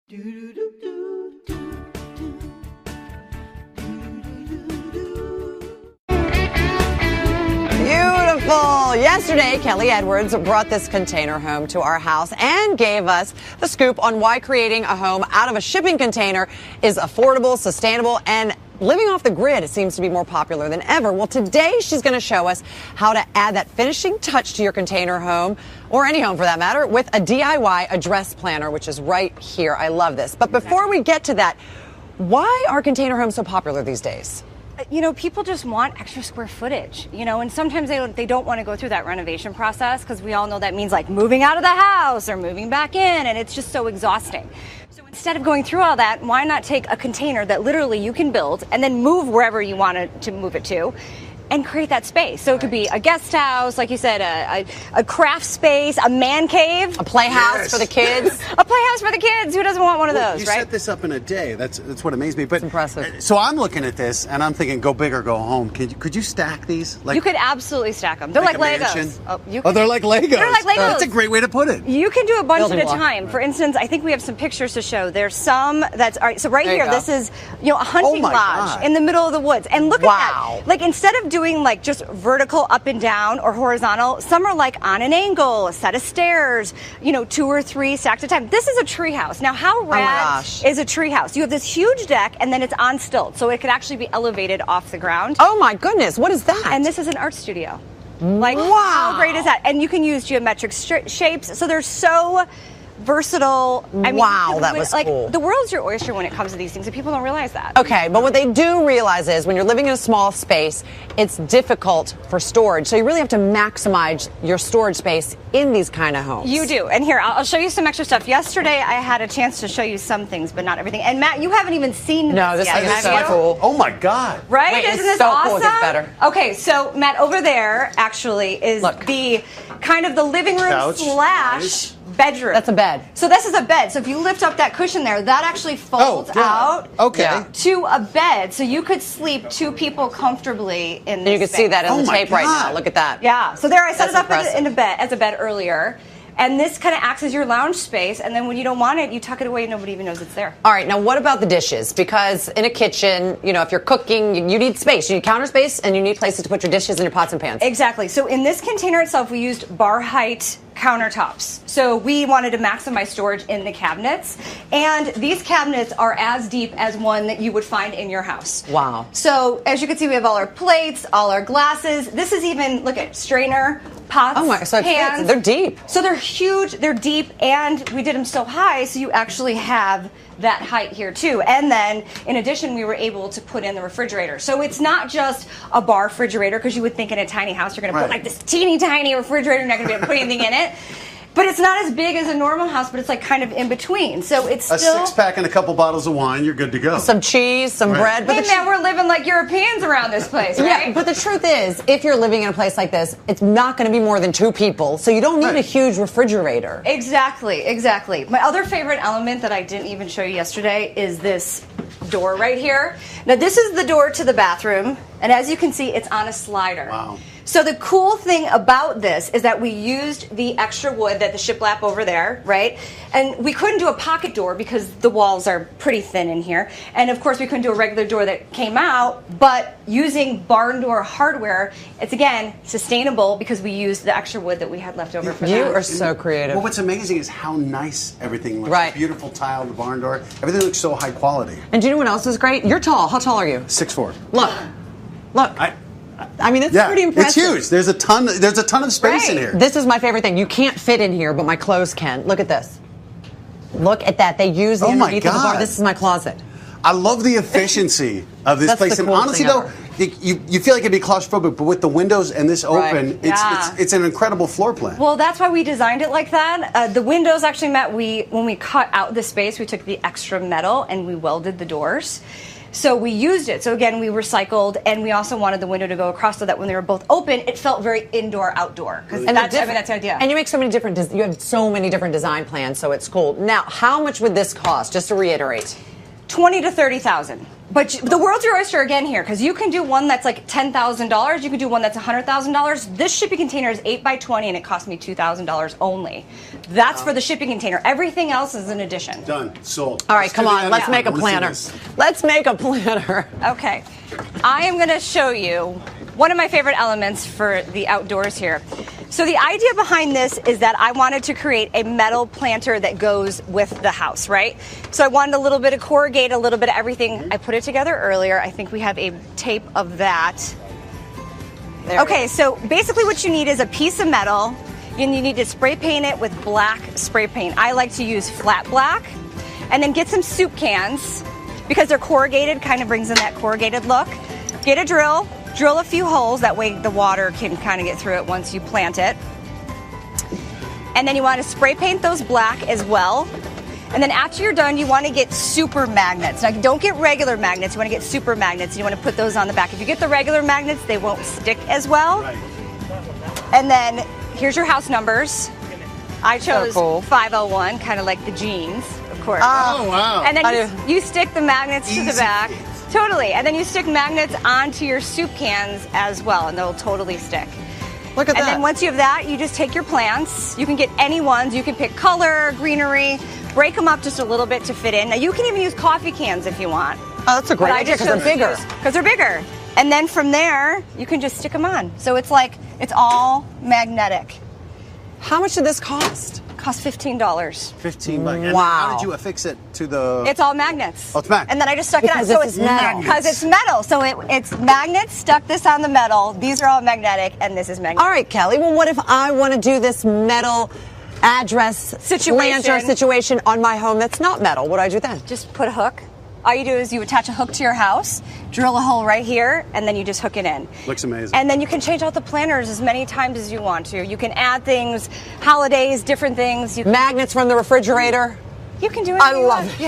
Beautiful. Yesterday, Kelly Edwards brought this container home to our house and gave us the scoop on why creating a home out of a shipping container is affordable, sustainable, and living off the grid, it seems to be more popular than ever. Well, today she's going to show us how to add that finishing touch to your container home, or any home for that matter, with a DIY address planner, which is right here. I love this. But before we get to that, why are container homes so popular these days? You know, people just want extra square footage, you know, and sometimes they don't want to go through that renovation process because we all know that means like moving out of the house or moving back in, and it's just so exhausting. So instead of going through all that, why not take a container that literally you can build and then move wherever you want to move it to and create that space? So it could be a guest house, like you said, a craft space, a man cave. A playhouse for the kids. A playhouse for the kids. Who doesn't want one of those, you right? You set this up in a day. That's what amazed me. But it's impressive. So I'm looking at this, and I'm thinking, go big or go home. Could you stack these? You could absolutely stack them. They're like Legos. They're like Legos. They're like Legos. That's a great way to put it. You can do a bunch at a time. For instance, I think we have some pictures to show. There's some that's, all right, so right here, this is, a hunting lodge in the middle of the woods. And look at that. Like, instead of doing like just vertical up and down or horizontal, some are like on an angle, a set of stairs, 2 or 3 stacked at a time. This is a tree house. Now, how rad is a tree house? You have this huge deck and then it's on stilts, so it could actually be elevated off the ground. Oh my goodness, what is that? And this is an art studio. Like, wow, how great is that? And you can use geometric shapes, so they're so versatile. I mean, wow, that was cool. The world's your oyster when it comes to these things, and people don't realize that. Okay, but what they do realize is when you're living in a small space, it's difficult for storage. So you really have to maximize your storage space in these kind of homes. You do. And here, I'll show you some extra stuff. Yesterday, I had a chance to show you some things, but not everything. And Matt, you haven't even seen this yet. This is so cool. Oh my God. Right? Wait, Isn't this so awesome? Cool. It gets better. Okay, so Matt, over there actually is the kind of the living room / bedroom. That's a bed. So this is a bed. So if you lift up that cushion there, that actually folds out to a bed. So you could sleep 2 people comfortably in this. You can see that in the tape right now. Look at that. Yeah. So there I set it up in a bed as a bed earlier. And this kind of acts as your lounge space, and then when you don't want it, you tuck it away and nobody even knows it's there. All right, now what about the dishes? Because in a kitchen, if you're cooking, you need space. You need counter space, and you need places to put your dishes and your pots and pans. Exactly. So in this container itself, we used bar height countertops. So we wanted to maximize storage in the cabinets. And these cabinets are as deep as one that you would find in your house. Wow. So as you can see, we have all our plates, all our glasses. This is even, look at strainer, pots, pans. They're deep. So they're huge, they're deep, and we did them so high, so you actually have that height here too. And then in addition, we were able to put in the refrigerator. So it's not just a bar refrigerator, because you would think in a tiny house you're going to put like this teeny tiny refrigerator, you're not going to be able to put anything in it. But it's not as big as a normal house, but it's like kind of in between. So it's still a 6-pack and a couple bottles of wine, you're good to go. Some cheese, some bread. But hey man, we're living like Europeans around this place, right? Yeah, but the truth is, if you're living in a place like this, it's not going to be more than 2 people, so you don't need a huge refrigerator. Exactly. My other favorite element that I didn't even show you yesterday is this door right here. Now this is the door to the bathroom, and as you can see, it's on a slider. Wow. So the cool thing about this is that we used the extra wood that the shiplap over there, right? And we couldn't do a pocket door because the walls are pretty thin in here. And of course we couldn't do a regular door that came out, but using barn door hardware, it's again sustainable because we used the extra wood that we had left over for that. You are so creative. Well, what's amazing is how nice everything looks. Right. Beautiful tile, the barn door. Everything looks so high quality. And do you know what else is great? You're tall. How tall are you? 6'4". Look. I mean, it's pretty impressive. It's huge. There's a ton of space in here. This is my favorite thing. You can't fit in here, but my clothes can. Look at this. Look at that. They use the underneath of the bar. This is my closet. I love the efficiency of this place. And honestly, though, you feel like it'd be claustrophobic, but with the windows and this open, it's an incredible floor plan. Well, that's why we designed it like that. The windows actually meant when we cut out the space, we took the extra metal and we welded the doors. So we used it. So again, we recycled, and we also wanted the window to go across so that when they were both open, it felt very indoor-outdoor. And that's the idea. And you make so many different. You have so many different design plans, so it's cool. Now, how much would this cost? Just to reiterate. 20 to 30,000. But the world's your oyster again here, because you can do one that's like $10,000. You can do one that's $100,000. This shipping container is 8 by 20, and it cost me $2,000 only. That's for the shipping container. Everything else is an addition. Done. Sold. All right, come on. Let's make a planner. Let's make a planner. Okay. I am going to show you one of my favorite elements for the outdoors here. So the idea behind this is that I wanted to create a metal planter that goes with the house, right? So I wanted a little bit of corrugate, a little bit of everything. I put it together earlier. I think we have a tape of that. Okay, so basically what you need is a piece of metal, and you need to spray paint it with black spray paint. I like to use flat black, and then get some soup cans, because they're corrugated, kind of brings in that corrugated look. Get a drill. Drill a few holes, that way the water can kind of get through it once you plant it. And then you want to spray paint those black as well. And then after you're done, you want to get super magnets. Now, don't get regular magnets, you want to get super magnets. You want to put those on the back. If you get the regular magnets, they won't stick as well. Right. And then here's your house numbers. I chose 501, kind of like the jeans, of course. Oh, wow. And then you stick the magnets to the back. Totally. And then you stick magnets onto your soup cans as well, and they'll totally stick. Look at that. And then once you have that, you just take your plants. You can get any ones. You can pick color, greenery, break them up just a little bit to fit in. Now, you can even use coffee cans if you want. Oh, that's a great idea, because they're bigger. Because they're bigger. And then from there, you can just stick them on. So it's like, it's all magnetic. How much did this cost? Cost $15. $15. Wow. How did you affix it to the... It's all magnets. Oh, it's magnets. And then I just stuck it on. So it's metal. Because it's metal. So it's magnets, stuck this on the metal. These are all magnetic, and this is magnetic. All right, Kelly. Well, what if I want to do this metal address planter situation on my home that's not metal? What do I do then? Just put a hook. All you do is you attach a hook to your house, drill a hole right here, and then you just hook it in. Looks amazing. And then you can change out the planters as many times as you want to. You can add things, holidays, different things. Magnets from the refrigerator. You can do anything you want. I love it.